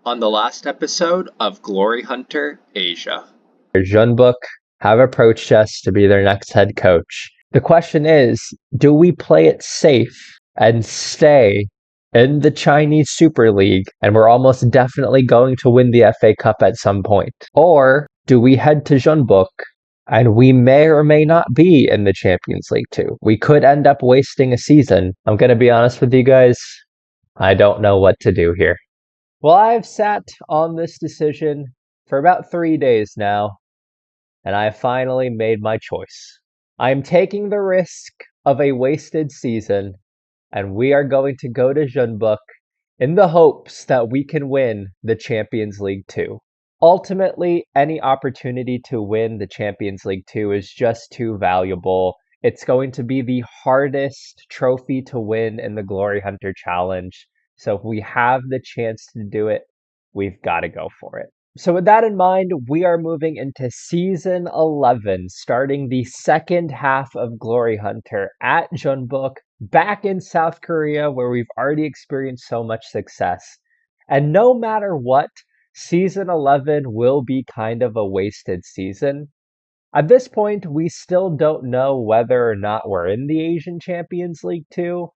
On the last episode of Glory Hunter Asia. Jeonbuk have approached us to be their next head coach. The question is, do we play it safe and stay in the Chinese Super League, and we're almost definitely going to win the FA Cup at some point? Or do we head to Jeonbuk and we may or may not be in the Champions League Two? We could end up wasting a season. I'm going to be honest with you guys, I don't know what to do here. Well, I've sat on this decision for about 3 days now, and I finally made my choice. I'm taking the risk of a wasted season, and we are going to go to Jeonbuk in the hopes that we can win the Champions League Two. Ultimately, any opportunity to win the Champions League Two is just too valuable. It's going to be the hardest trophy to win in the Glory Hunter Challenge. So if we have the chance to do it, we've got to go for it. So with that in mind, we are moving into season 11, starting the second half of Glory Hunter at Jeonbuk, back in South Korea, where we've already experienced so much success. And no matter what, season 11 will be kind of a wasted season. At this point, we still don't know whether or not we're in the Asian Champions League 2.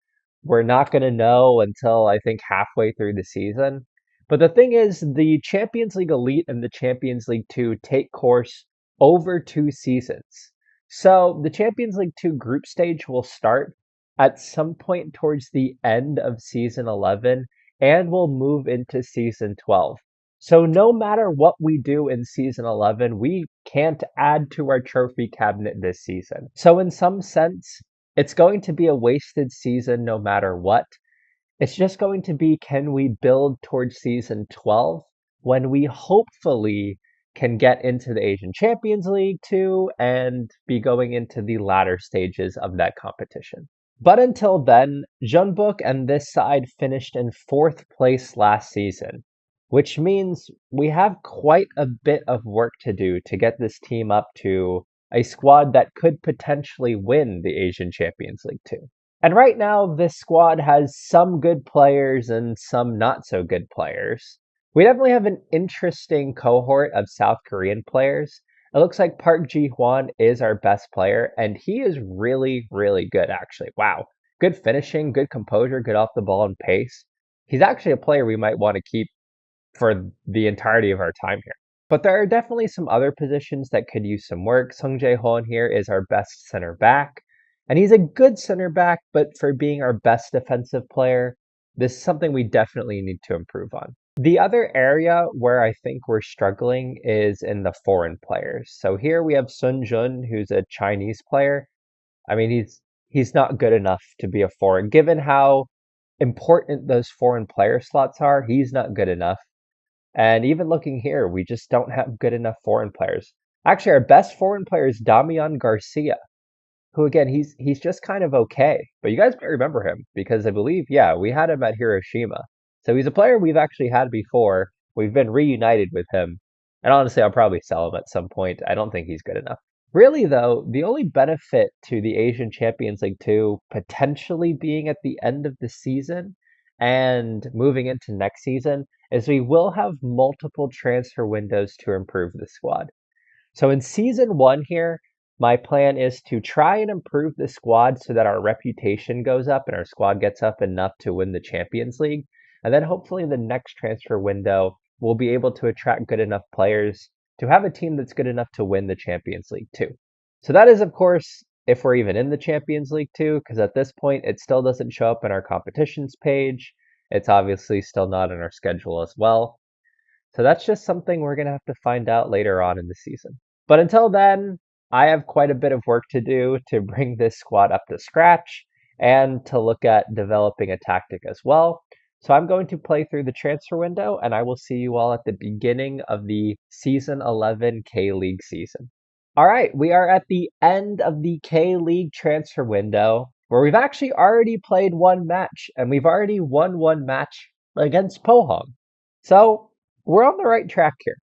We're not going to know until I think halfway through the season. But the thing is, the Champions League Elite and the Champions League 2 take course over 2 seasons. So the Champions League 2 group stage will start at some point towards the end of season 11 and will move into season 12. So no matter what we do in season 11, we can't add to our trophy cabinet this season. So in some sense, it's going to be a wasted season no matter what. It's just going to be, can we build towards season 12 when we hopefully can get into the Asian Champions League too and be going into the latter stages of that competition. But until then, Jeonbuk and this side finished in 4th place last season, which means we have quite a bit of work to do to get this team up to a squad that could potentially win the Asian Champions League too. And right now, this squad has some good players and some not so good players. We definitely have an interesting cohort of South Korean players. It looks like Park Ji-hwan is our best player, and he is really, really good, actually. Wow. Good finishing, good composure, good off the ball and pace. He's actually a player we might want to keep for the entirety of our time here. But there are definitely some other positions that could use some work. Sung Jae-hoon here is our best center back. And he's a good center back, but for being our best defensive player, this is something we definitely need to improve on. The other area where I think we're struggling is in the foreign players. So here we have Sun Jun, who's a Chinese player. I mean, he's not good enough to be a foreign. Given how important those foreign player slots are, he's not good enough. And even looking here, we just don't have good enough foreign players. Actually, our best foreign player is Damian Garcia, who again, he's just kind of okay. But you guys might remember him because I believe, yeah, we had him at Hiroshima. So he's a player we've actually had before. We've been reunited with him. And honestly, I'll probably sell him at some point. I don't think he's good enough. Really, though, the only benefit to the Asian Champions League 2 potentially being at the end of the season and moving into next season is we will have multiple transfer windows to improve the squad. So in season 1 here, my plan is to try and improve the squad so that our reputation goes up and our squad gets up enough to win the Champions League. And then hopefully in the next transfer window, we'll be able to attract good enough players to have a team that's good enough to win the Champions League too. So that is, of course, if we're even in the Champions League too, because at this point, it still doesn't show up in our competitions page. It's obviously still not in our schedule as well. So that's just something we're going to have to find out later on in the season. But until then, I have quite a bit of work to do to bring this squad up to scratch and to look at developing a tactic as well. So I'm going to play through the transfer window, and I will see you all at the beginning of the Season 11 K-League season. All right, we are at the end of the K-League transfer window, where we've actually already played one match, and we've already won one match against Pohang. So we're on the right track here.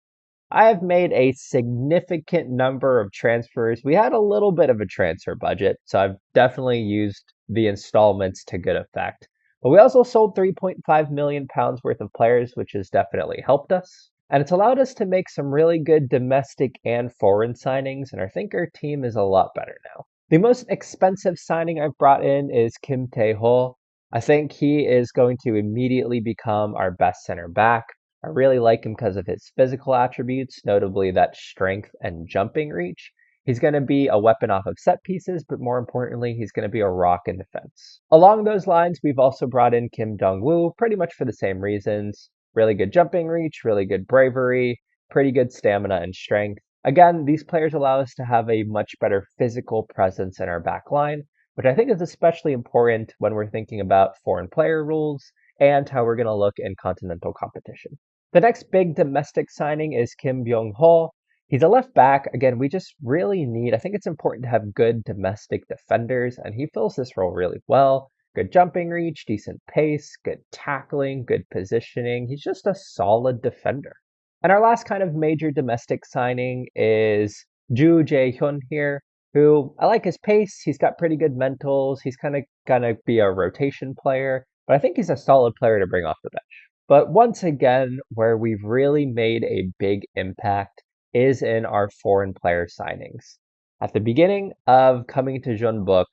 I have made a significant number of transfers. We had a little bit of a transfer budget, so I've definitely used the installments to good effect. But we also sold 3.5 million pounds worth of players, which has definitely helped us. And it's allowed us to make some really good domestic and foreign signings, and I think our team is a lot better now. The most expensive signing I've brought in is Kim Tae-ho. I think he is going to immediately become our best center back. I really like him because of his physical attributes, notably that strength and jumping reach. He's going to be a weapon off of set pieces, but more importantly, he's going to be a rock in defense. Along those lines, we've also brought in Kim Dong-woo, pretty much for the same reasons. Really good jumping reach, really good bravery, pretty good stamina and strength. Again, these players allow us to have a much better physical presence in our back line, which I think is especially important when we're thinking about foreign player rules and how we're going to look in continental competition. The next big domestic signing is Kim Byung-ho. He's a left back. Again, we just really need, I think it's important to have good domestic defenders, and he fills this role really well. Good jumping reach, decent pace, good tackling, good positioning. He's just a solid defender. And our last kind of major domestic signing is Ju Jae-hyun here, who I like his pace. He's got pretty good mentals. He's kind of gonna be a rotation player, but I think he's a solid player to bring off the bench. But once again, where we've really made a big impact is in our foreign player signings. At the beginning of coming to Jeonbuk,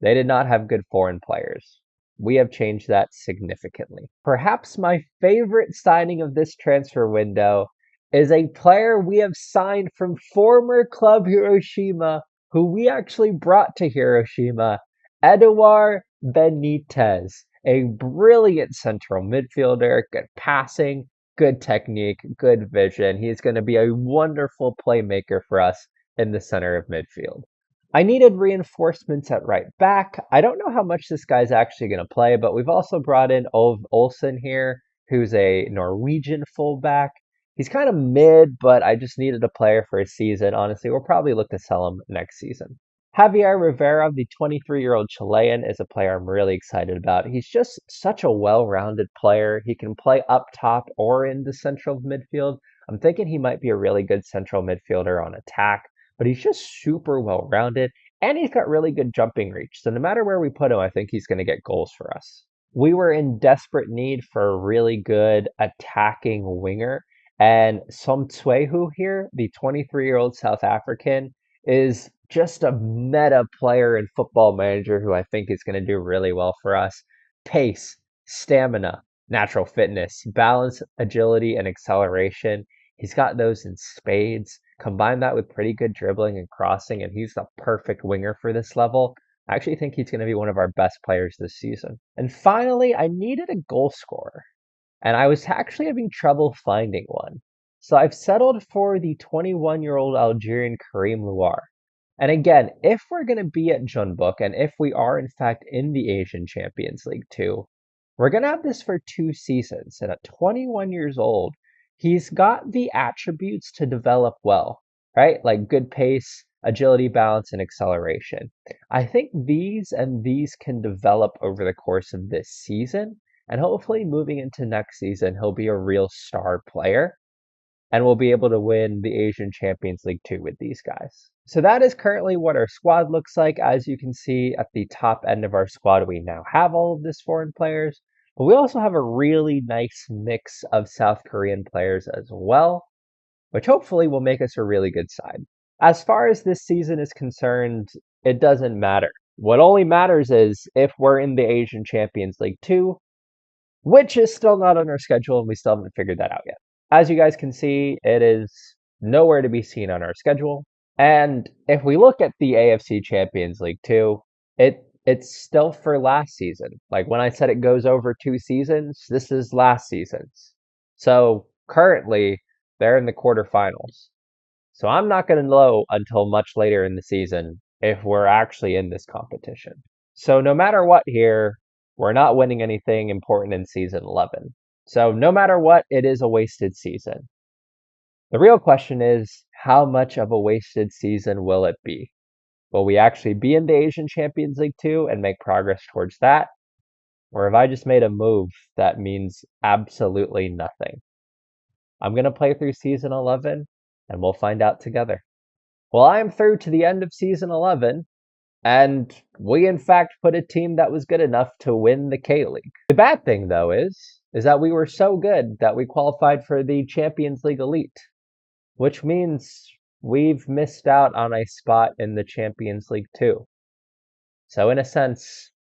they did not have good foreign players. We have changed that significantly. Perhaps my favorite signing of this transfer window is a player we have signed from former club Hiroshima, who we actually brought to Hiroshima, Eduard Benitez, a brilliant central midfielder, good passing, good technique, good vision. He's going to be a wonderful playmaker for us in the center of midfield. I needed reinforcements at right back. I don't know how much this guy's actually going to play, but we've also brought in Ove Olsen here, who's a Norwegian fullback. He's kind of mid, but I just needed a player for a season. Honestly, we'll probably look to sell him next season. Javier Rivera, the 23-year-old Chilean, is a player I'm really excited about. He's just such a well-rounded player. He can play up top or in the central midfield. I'm thinking he might be a really good central midfielder on attack, but he's just super well-rounded, and he's got really good jumping reach. So no matter where we put him, I think he's going to get goals for us. We were in desperate need for a really good attacking winger, and Som Tsuehu here, the 23-year-old South African, is just a meta player in Football Manager who I think is going to do really well for us. Pace, stamina, natural fitness, balance, agility, and acceleration. He's got those in spades. Combine that with pretty good dribbling and crossing, and he's the perfect winger for this level. I actually think he's going to be one of our best players this season. And finally, I needed a goal scorer, and I was actually having trouble finding one. So I've settled for the 21-year-old Algerian Karim Louar. And again, if we're going to be at Jeonbuk, and if we are in fact in the Asian Champions League Two, we're going to have this for 2 seasons. And at 21 years old, he's got the attributes to develop well, right? Like good pace, agility, balance, and acceleration. I think these can develop over the course of this season. And hopefully moving into next season, he'll be a real star player, and we'll be able to win the Asian Champions League 2 with these guys. So that is currently what our squad looks like. As you can see at the top end of our squad, we now have all of these foreign players, but we also have a really nice mix of South Korean players as well, which hopefully will make us a really good side. As far as this season is concerned, it doesn't matter. What only matters is if we're in the Asian Champions League 2, which is still not on our schedule, and we still haven't figured that out yet. As you guys can see, it is nowhere to be seen on our schedule. And if we look at the AFC Champions League 2, it's still for last season. Like when I said it goes over 2 seasons, this is last season's. So currently, they're in the quarterfinals. So I'm not going to know until much later in the season if we're actually in this competition. So no matter what here, we're not winning anything important in season 11. So no matter what, it is a wasted season. The real question is, how much of a wasted season will it be? Will we actually be in the Asian Champions League 2 and make progress towards that? Or have I just made a move that means absolutely nothing? I'm going to play through season 11, and we'll find out together. Well, I am through to the end of season 11, And we, in fact, put a team that was good enough to win the K-League. The bad thing, though, is that we were so good that we qualified for the Champions League Elite, which means we've missed out on a spot in the Champions League Two. So in a sense,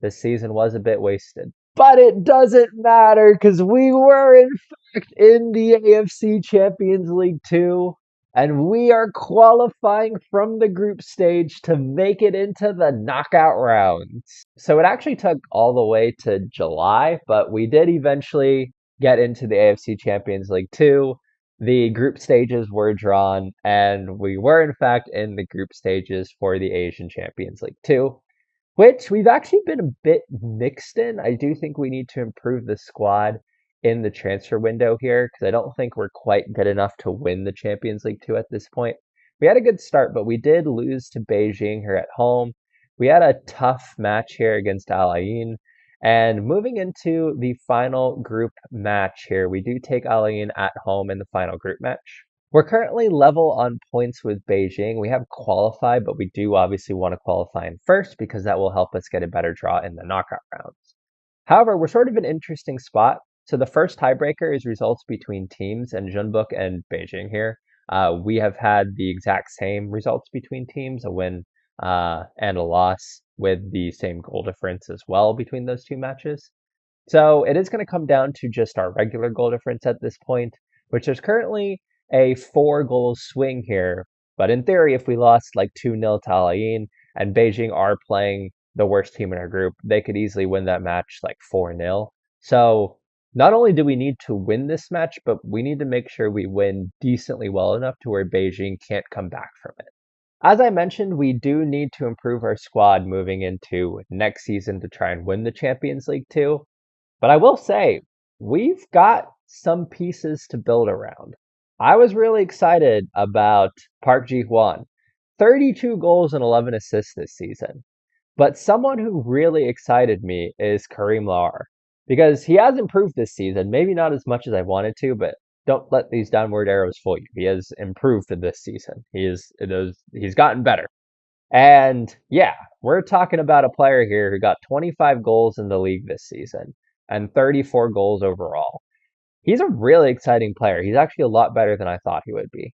this season was a bit wasted. But it doesn't matter because we were in fact in the AFC Champions League 2 and we are qualifying from the group stage to make it into the knockout rounds. So it actually took all the way to July, but we did eventually get into the AFC Champions League 2. The group stages were drawn and we were in fact in the group stages for the Asian Champions League 2. Which we've actually been a bit mixed in. I do think we need to improve the squad in the transfer window here because I don't think we're quite good enough to win the Champions League 2 at this point. We had a good start, but we did lose to Beijing here at home. We had a tough match here against Al Ain. And moving into the final group match here, we do take Al Ain at home in the final group match. We're currently level on points with Beijing. We have qualified, but we do obviously want to qualify in first because that will help us get a better draw in the knockout rounds. However, we're sort of an interesting spot. So the first tiebreaker is results between teams, and Jeonbuk and Beijing here. We have had the exact same results between teams, a win and a loss with the same goal difference as well between those two matches. So it is going to come down to just our regular goal difference at this point, which is currently a 4-goal swing here. But in theory, if we lost like 2-0 to Al Ain and Beijing are playing the worst team in our group, they could easily win that match like 4-0. So not only do we need to win this match, but we need to make sure we win decently well enough to where Beijing can't come back from it. As I mentioned, we do need to improve our squad moving into next season to try and win the Champions League 2. But I will say, we've got some pieces to build around. I was really excited about Park Ji-hwan. 32 goals and 11 assists this season. But someone who really excited me is Karim Lar. Because he has improved this season, maybe not as much as I wanted to, but don't let these downward arrows fool you. He has improved this season. He's gotten better. And yeah, we're talking about a player here who got 25 goals in the league this season and 34 goals overall. He's a really exciting player. He's actually a lot better than I thought he would be.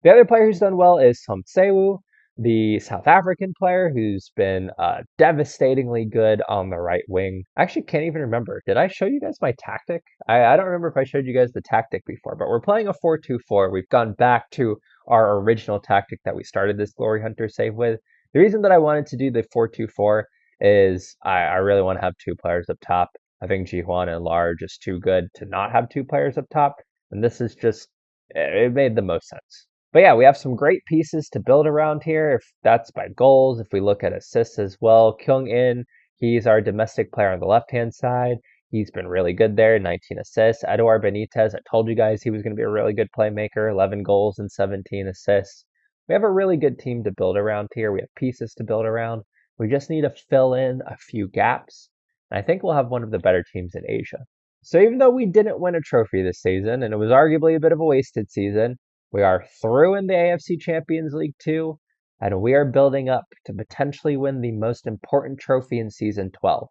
The other player who's done well is Som Sewu, the South African player who's been devastatingly good on the right wing. I actually can't even remember. Did I show you guys my tactic? I don't remember if I showed you guys the tactic before, but we're playing a 4-2-4. We've gone back to our original tactic that we started this Glory Hunter save with. The reason that I wanted to do the 4-2-4 is I really want to have two players up top. I think Ji-hwan and Lar are just too good to not have two players up top. And this is just, it made the most sense. But yeah, we have some great pieces to build around here. If that's by goals, if we look at assists as well, Kyung-in, he's our domestic player on the left-hand side. He's been really good there, 19 assists. Eduard Benitez, I told you guys he was going to be a really good playmaker, 11 goals and 17 assists. We have a really good team to build around here. We have pieces to build around. We just need to fill in a few gaps. And I think we'll have one of the better teams in Asia. So even though we didn't win a trophy this season, and it was arguably a bit of a wasted season, we are through in the AFC Champions League 2, and we are building up to potentially win the most important trophy in Season 12.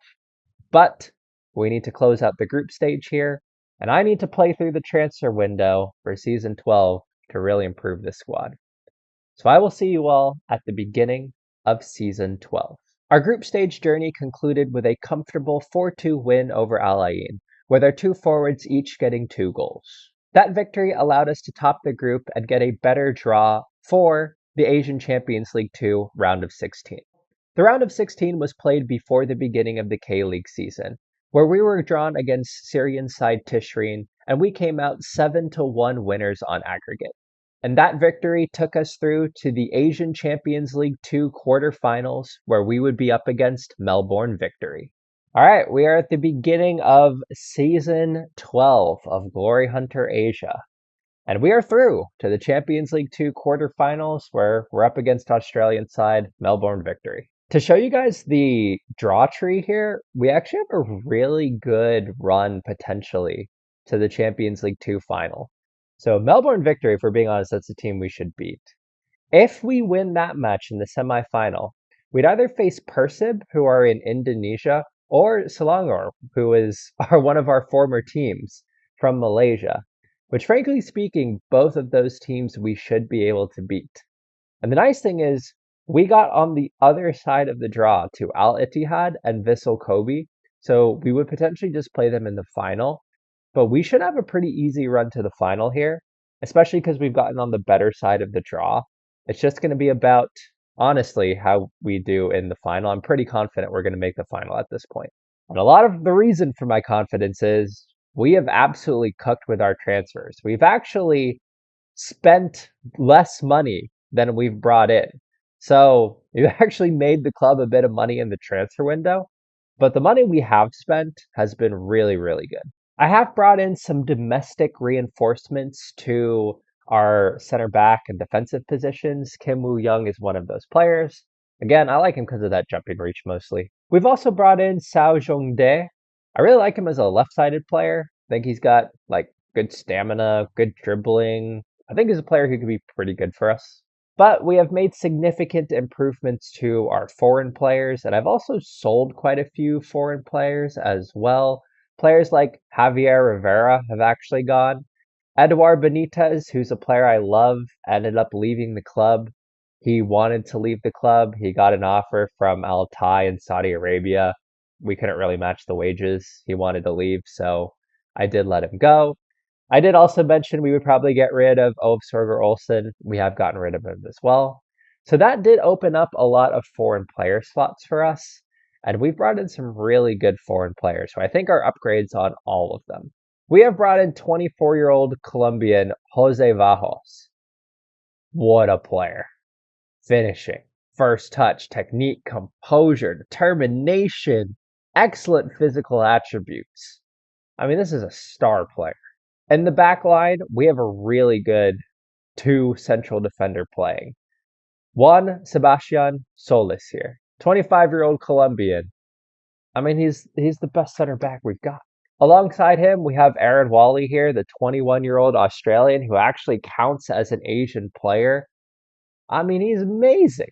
But we need to close out the group stage here, and I need to play through the transfer window for Season 12 to really improve this squad. So I will see you all at the beginning of Season 12. Our group stage journey concluded with a comfortable 4-2 win over Al Ain, with our two forwards each getting 2 goals. That victory allowed us to top the group and get a better draw for the Asian Champions League 2 round of 16. The round of 16 was played before the beginning of the K-League season, where we were drawn against Syrian side Tishreen, and we came out 7-1 winners on aggregate. And that victory took us through to the Asian Champions League 2 quarterfinals, where we would be up against Melbourne Victory. All right, we are at the beginning of Season 12 of Glory Hunter Asia. And we are through to the Champions League 2 quarterfinals, where we're up against Australian side Melbourne Victory. To show you guys the draw tree here, we actually have a really good run potentially to the Champions League 2 final. So Melbourne Victory, if we're being honest, that's the team we should beat. If we win that match in the semifinal, we'd either face Persib, who are in Indonesia, or Selangor, who are one of our former teams from Malaysia, which frankly speaking, both of those teams we should be able to beat. And the nice thing is, we got on the other side of the draw to Al Ittihad and Vissel Kobe, so we would potentially just play them in the final. But we should have a pretty easy run to the final here, especially because we've gotten on the better side of the draw. It's just going to be about, honestly, how we do in the final. I'm pretty confident we're going to make the final at this point. And a lot of the reason for my confidence is we have absolutely cooked with our transfers. We've actually spent less money than we've brought in. So we've actually made the club a bit of money in the transfer window, but the money we have spent has been really, really good. I have brought in some domestic reinforcements to our center back and defensive positions. Kim Woo Young is one of those players. Again, I like him because of that jumping reach mostly. We've also brought in Sao Zhongdae. I really like him as a left-sided player. I think he's got like good stamina, good dribbling. I think he's a player who could be pretty good for us. But we have made significant improvements to our foreign players, and I've also sold quite a few foreign players as well. Players like Javier Rivera have actually gone. Eduard Benitez, who's a player I love, ended up leaving the club. He wanted to leave the club. He got an offer from Al Thai in Saudi Arabia. We couldn't really match the wages. He wanted to leave, so I did let him go. I did also mention we would probably get rid of Ove Sorger Olsen. We have gotten rid of him as well. So that did open up a lot of foreign player slots for us. And we've brought in some really good foreign players. So I think our upgrades on all of them. We have brought in 24-year-old Colombian Jose Vajos. What a player. Finishing, first touch, technique, composure, determination, excellent physical attributes. I mean, this is a star player. In the back line, we have a really good two central defender playing. Juan Sebastian Solis here, 25-year-old Colombian. I mean, he's the best center back we've got. Alongside him, we have Aaron Wally here, the 21-year-old Australian who actually counts as an Asian player. I mean, he's amazing.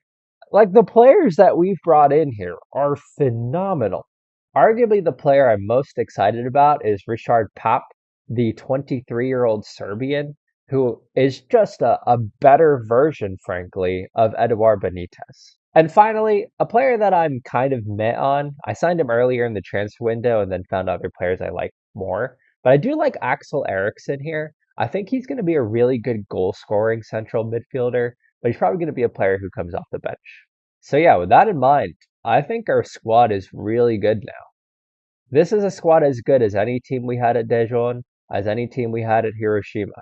Like, the players that we've brought in here are phenomenal. Arguably, the player I'm most excited about is Richard Pap, the 23-year-old Serbian, who is just a better version, frankly, of Eduard Benitez. And finally, a player that I'm kind of meh on. I signed him earlier in the transfer window and then found other players I like more. But I do like Axel Eriksson here. I think he's going to be a really good goal-scoring central midfielder, but he's probably going to be a player who comes off the bench. So yeah, with that in mind, I think our squad is really good now. This is a squad as good as any team we had at Daejeon, as any team we had at Hiroshima.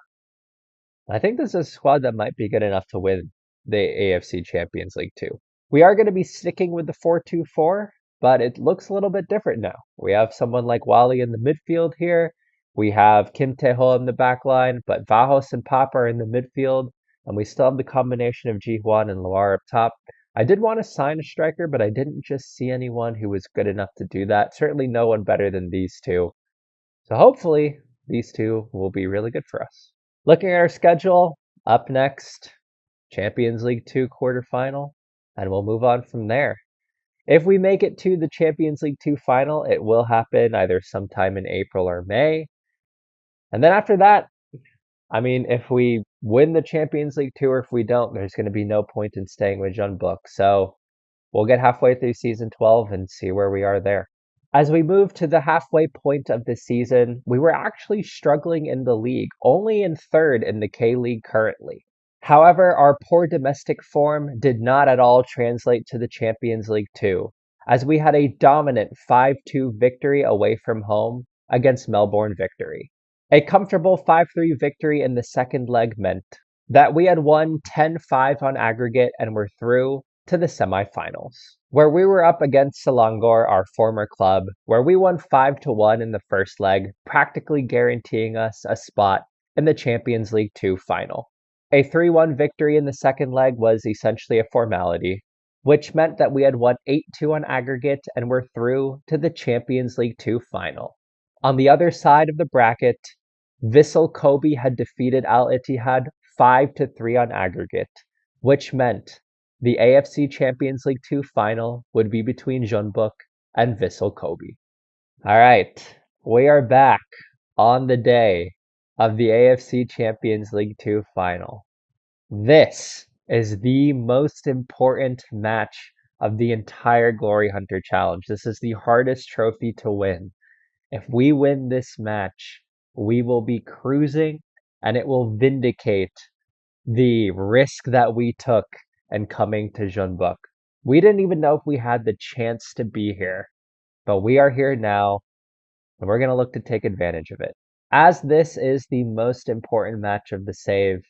I think this is a squad that might be good enough to win the AFC Champions League Two. We are going to be sticking with the 4-2-4, but it looks a little bit different now. We have someone like Wally in the midfield here. We have Kim Tae-ho in the back line, but Vajos and Papa are in the midfield, and we still have the combination of Ji-hwan and Loire up top. I did want to sign a striker, but I didn't just see anyone who was good enough to do that. Certainly no one better than these two. So hopefully these two will be really good for us. Looking at our schedule, up next, Champions League 2 quarterfinal, and we'll move on from there. If we make it to the Champions League 2 final, it will happen either sometime in April or May. And then after that, I mean, if we win the Champions League 2 or if we don't, there's going to be no point in staying with Jeonbuk. So we'll get halfway through season 12 and see where we are there. As we move to the halfway point of the season, we were actually struggling in the league, only in third in the K-League currently. However, our poor domestic form did not at all translate to the Champions League 2, as we had a dominant 5-2 victory away from home against Melbourne Victory. A comfortable 5-3 victory in the second leg meant that we had won 10-5 on aggregate and were through to the semifinals, where we were up against Selangor, our former club, where we won 5-1 in the first leg, practically guaranteeing us a spot in the Champions League 2 final. A 3-1 victory in the second leg was essentially a formality, which meant that we had won 8-2 on aggregate and were through to the Champions League 2 final. On the other side of the bracket, Vissel Kobe had defeated Al Ittihad 5-3 on aggregate, which meant The AFC Champions League Two final would be between Jeonbuk and Vissel Kobe. All right, we are back on the day of the AFC Champions League Two final. This is the most important match of the entire Glory Hunter Challenge. This is the hardest trophy to win. If we win this match, we will be cruising and it will vindicate the risk that we took in coming to Jeonbuk. We didn't even know if we had the chance to be here, but we are here now and we're going to look to take advantage of it. As this is the most important match of the save,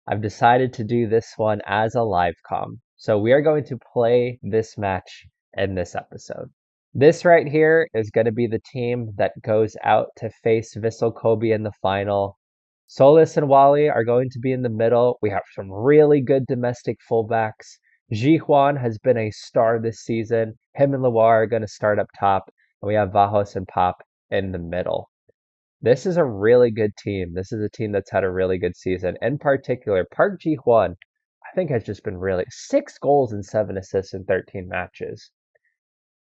I've decided to do this one as a live com. So we are going to play this match in this episode. This right here is going to be the team that goes out to face Vissel Kobe in the final. Solis and Wally are going to be in the middle. We have some really good domestic fullbacks. Ji Hwan has been a star this season. Him and Loire are going to start up top. And we have Vahos and Pop in the middle. This is a really good team. This is a team that's had a really good season. In particular, Park Ji Hwan, I think, has just been really 6 goals and 7 assists in 13 matches.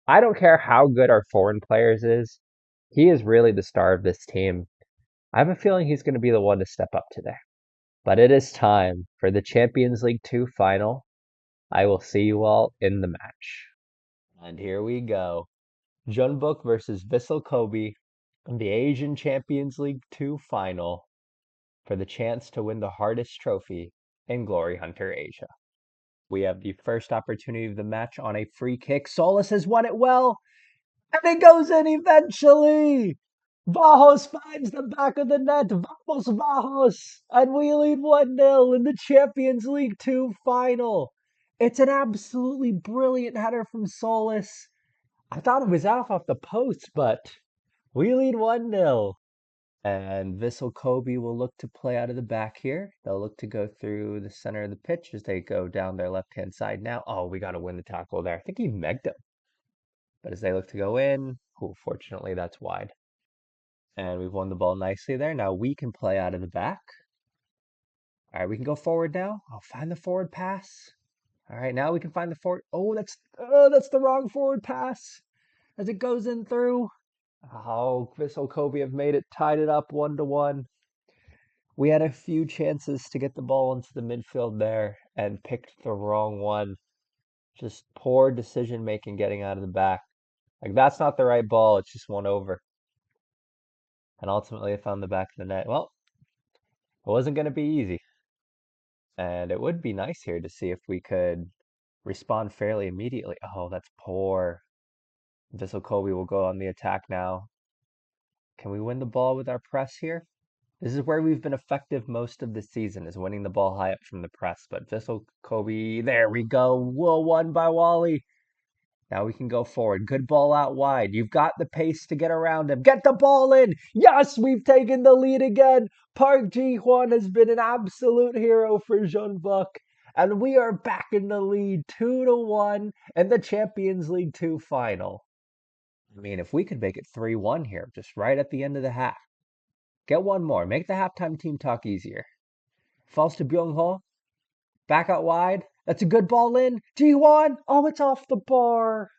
I don't care how good our foreign players is. He is really the star of this team. I have a feeling he's going to be the one to step up today. But it is time for the Champions League 2 final. I will see you all in the match. And here we go. Jeonbuk versus Vissel Kobe in the Asian Champions League 2 final for the chance to win the hardest trophy in Glory Hunter Asia. We have the first opportunity of the match on a free kick. Solis has won it well, and it goes in eventually. Vahos finds the back of the net. Vamos Vahos! And we lead 1-0 in the Champions League 2 final. It's an absolutely brilliant header from Solis. I thought it was off the post, but we lead 1-0. And Vissel Kobe will look to play out of the back here. They'll look to go through the center of the pitch as they go down their left-hand side now. Oh, we got to win the tackle there. I think he megged him. But as they look to go in, fortunately that's wide. And we've won the ball nicely there. Now we can play out of the back. All right, we can go forward now. I'll find the forward pass. All right, now we can find the forward. Oh, that's the wrong forward pass as it goes in through. Oh, Vissel Kobe have made it, tied it up 1-1. We had a few chances to get the ball into the midfield there and picked the wrong one. Just poor decision making getting out of the back. Like, that's not the right ball. It's just one over. And ultimately, I found the back of the net. Well, it wasn't going to be easy. And it would be nice here to see if we could respond fairly immediately. Oh, that's poor. Vissel Kobe will go on the attack now. Can we win the ball with our press here? This is where we've been effective most of the season, is winning the ball high up from the press. But Vissel Kobe, there we go. Well won by Wally. Now we can go forward. Good ball out wide. You've got the pace to get around him. Get the ball in. Yes, we've taken the lead again. Park Ji Hwan has been an absolute hero for Jeonbuk. And we are back in the lead 2-1 in the Champions League 2 final. I mean, if we could make it 3-1 here, just right at the end of the half. Get one more. Make the halftime team talk easier. Falls to Byung-ho. Back out wide. That's a good ball in. Ji-Hwan. Oh, it's off the bar.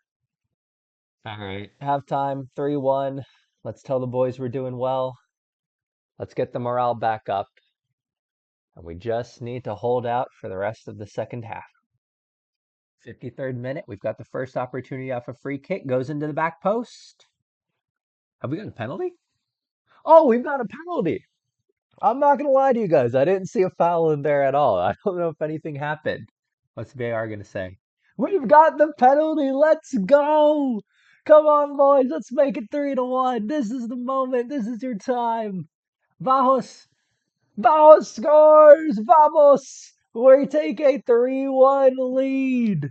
All right. Halftime, 3-1. Let's tell the boys we're doing well. Let's get the morale back up. And we just need to hold out for the rest of the second half. 53rd minute. We've got the first opportunity off a free kick. Goes into the back post. Have we got a penalty? Oh, we've got a penalty. I'm not going to lie to you guys. I didn't see a foul in there at all. I don't know if anything happened. What's VAR going to say? We've got the penalty. Let's go. Come on, boys. Let's make it 3-1. This is the moment. This is your time. Vamos. Vamos scores. Vamos. We take a 3-1 lead.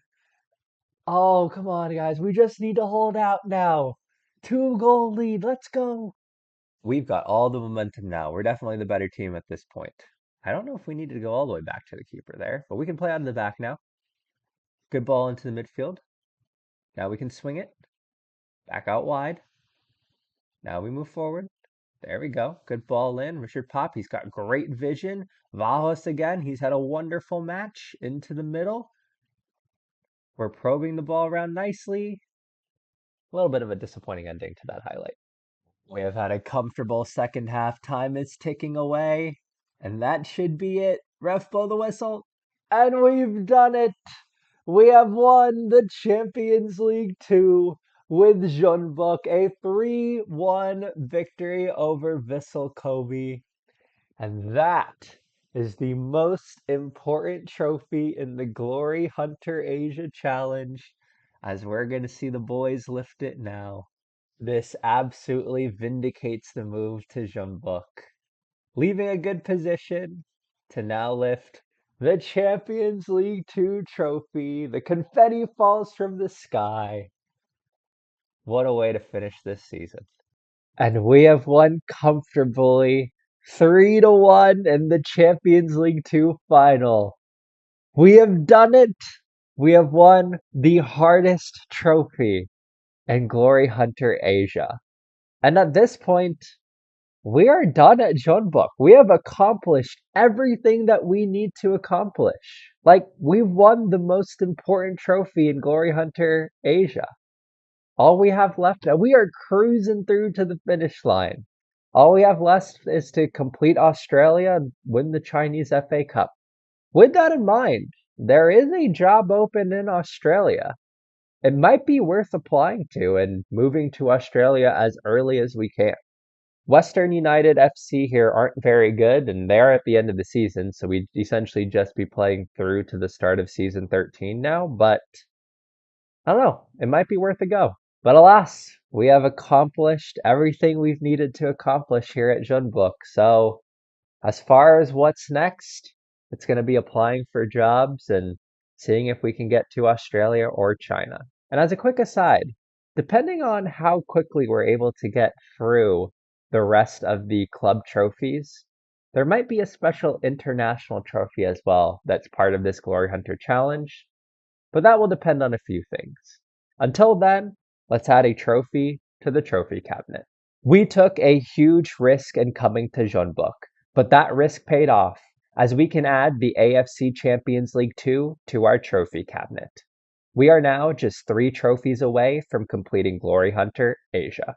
Oh, come on, guys. We just need to hold out now. 2-goal lead. Let's go. We've got all the momentum now. We're definitely the better team at this point. I don't know if we needed to go all the way back to the keeper there, but we can play out in the back now. Good ball into the midfield. Now we can swing it. Back out wide. Now we move forward. There we go. Good ball in. Richard Pop, he's got great vision. Vahos again. He's had a wonderful match into the middle. We're probing the ball around nicely. A little bit of a disappointing ending to that highlight. We have had a comfortable second half. Time is ticking away. And that should be it. Ref, blow the whistle. And we've done it. We have won the Champions League Two with Jeonbuk, a 3-1 victory over Vissel Kobe. And that is the most important trophy in the Glory Hunter Asia Challenge, as we're going to see the boys lift it now. This absolutely vindicates the move to Jeonbuk, leaving a good position to now lift the Champions League Two trophy. The confetti falls from the sky. What a way to finish this season. And we have won comfortably 3-1 in the Champions League Two final. We have done it. We have won the hardest trophy in Glory Hunter Asia. And at this point, we are done at Jeonbuk. We have accomplished everything that we need to accomplish. Like, we've won the most important trophy in Glory Hunter Asia. All we have left, and we are cruising through to the finish line. All we have left is to complete Australia and win the Chinese FA Cup. With that in mind, there is a job open in Australia. It might be worth applying to and moving to Australia as early as we can. Western United FC here aren't very good, and they're at the end of the season, so we'd essentially just be playing through to the start of season 13 now, but I don't know, it might be worth a go. But alas, we have accomplished everything we've needed to accomplish here at Jeonbuk, so as far as what's next, it's going to be applying for jobs and seeing if we can get to Australia or China. And as a quick aside, depending on how quickly we're able to get through the rest of the club trophies, there might be a special international trophy as well that's part of this Glory Hunter challenge, but that will depend on a few things. Until then, let's add a trophy to the trophy cabinet. We took a huge risk in coming to Jeonbuk, but that risk paid off, as we can add the AFC Champions League Two to our trophy cabinet. We are now just 3 trophies away from completing Glory Hunter Asia.